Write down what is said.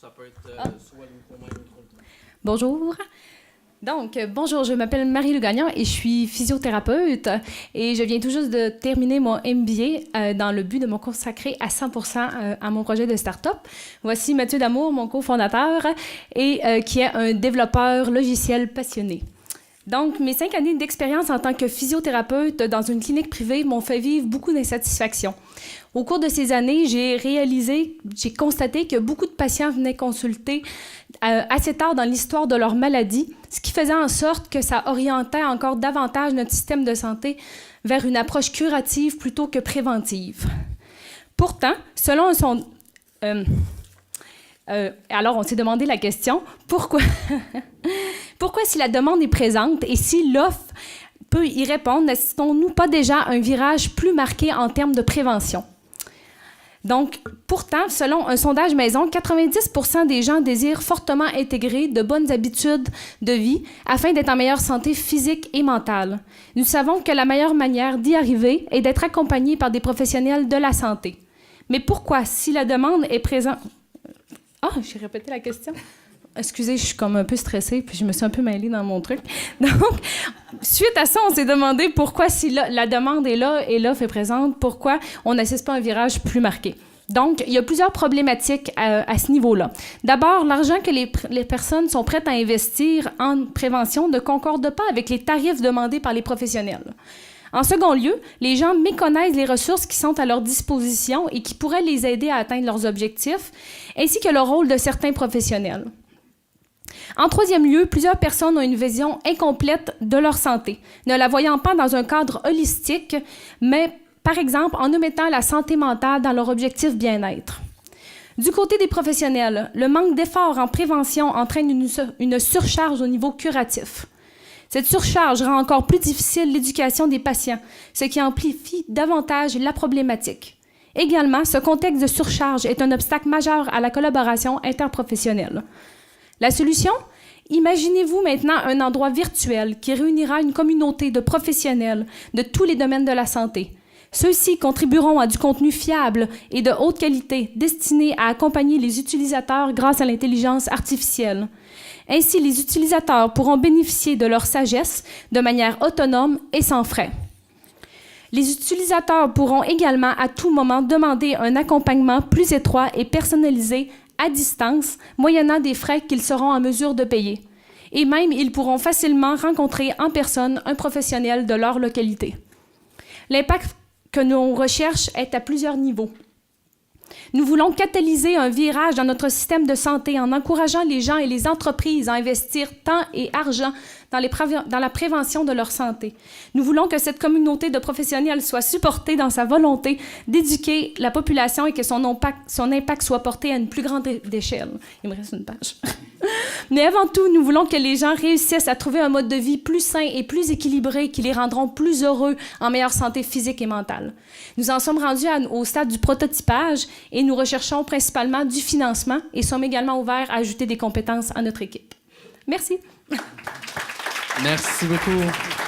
Ça peut être soit le micro même ou le. Bonjour. Donc, bonjour, je m'appelle Marie-Lou Gagnon et je suis physiothérapeute et je viens tout juste de terminer mon MBA dans le but de me consacrer à 100% à mon projet de start-up. Voici Mathieu Damour, mon cofondateur et qui est un développeur logiciel passionné. Donc, mes 5 années d'expérience en tant que physiothérapeute dans une clinique privée m'ont fait vivre beaucoup d'insatisfaction. Au cours de ces années, j'ai constaté que beaucoup de patients venaient consulter assez tard dans l'histoire de leur maladie, ce qui faisait en sorte que ça orientait encore davantage notre système de santé vers une approche curative plutôt que préventive. Pourtant, selon un sondage... alors, on s'est demandé la question, pourquoi? Pourquoi, si la demande est présente et si l'offre peut y répondre, n'assistons-nous pas déjà à un virage plus marqué en termes de prévention? Donc, pourtant, selon un sondage maison, 90% des gens désirent fortement intégrer de bonnes habitudes de vie afin d'être en meilleure santé physique et mentale. Nous savons que la meilleure manière d'y arriver est d'être accompagné par des professionnels de la santé. Mais pourquoi, si la demande est présente... Ah, j'ai répété la question. Excusez, je suis comme un peu stressée, puis je me suis un peu mêlée dans mon truc. Donc, suite à ça, on s'est demandé pourquoi, si la demande est là et l'offre est présente, pourquoi on n'assiste pas à un virage plus marqué. Donc, il y a plusieurs problématiques à ce niveau-là. D'abord, l'argent que les personnes sont prêtes à investir en prévention ne concorde pas avec les tarifs demandés par les professionnels. En second lieu, les gens méconnaissent les ressources qui sont à leur disposition et qui pourraient les aider à atteindre leurs objectifs, ainsi que le rôle de certains professionnels. En troisième lieu, plusieurs personnes ont une vision incomplète de leur santé, ne la voyant pas dans un cadre holistique, mais par exemple en omettant la santé mentale dans leur objectif bien-être. Du côté des professionnels, le manque d'efforts en prévention entraîne une surcharge au niveau curatif. Cette surcharge rend encore plus difficile l'éducation des patients, ce qui amplifie davantage la problématique. Également, ce contexte de surcharge est un obstacle majeur à la collaboration interprofessionnelle. La solution? Imaginez-vous maintenant un endroit virtuel qui réunira une communauté de professionnels de tous les domaines de la santé. Ceux-ci contribueront à du contenu fiable et de haute qualité destiné à accompagner les utilisateurs grâce à l'intelligence artificielle. Ainsi, les utilisateurs pourront bénéficier de leur sagesse de manière autonome et sans frais. Les utilisateurs pourront également à tout moment demander un accompagnement plus étroit et personnalisé à distance, moyennant des frais qu'ils seront en mesure de payer. Et même, ils pourront facilement rencontrer en personne un professionnel de leur localité. L'impact que l'on recherche est à plusieurs niveaux. Nous voulons catalyser un virage dans notre système de santé en encourageant les gens et les entreprises à investir temps et argent dans la prévention de leur santé. Nous voulons que cette communauté de professionnels soit supportée dans sa volonté d'éduquer la population et que son impact soit porté à une plus grande échelle. Il me reste une page. Mais avant tout, nous voulons que les gens réussissent à trouver un mode de vie plus sain et plus équilibré qui les rendront plus heureux en meilleure santé physique et mentale. Nous en sommes rendus au stade du prototypage et nous recherchons principalement du financement et sommes également ouverts à ajouter des compétences à notre équipe. Merci. Merci beaucoup.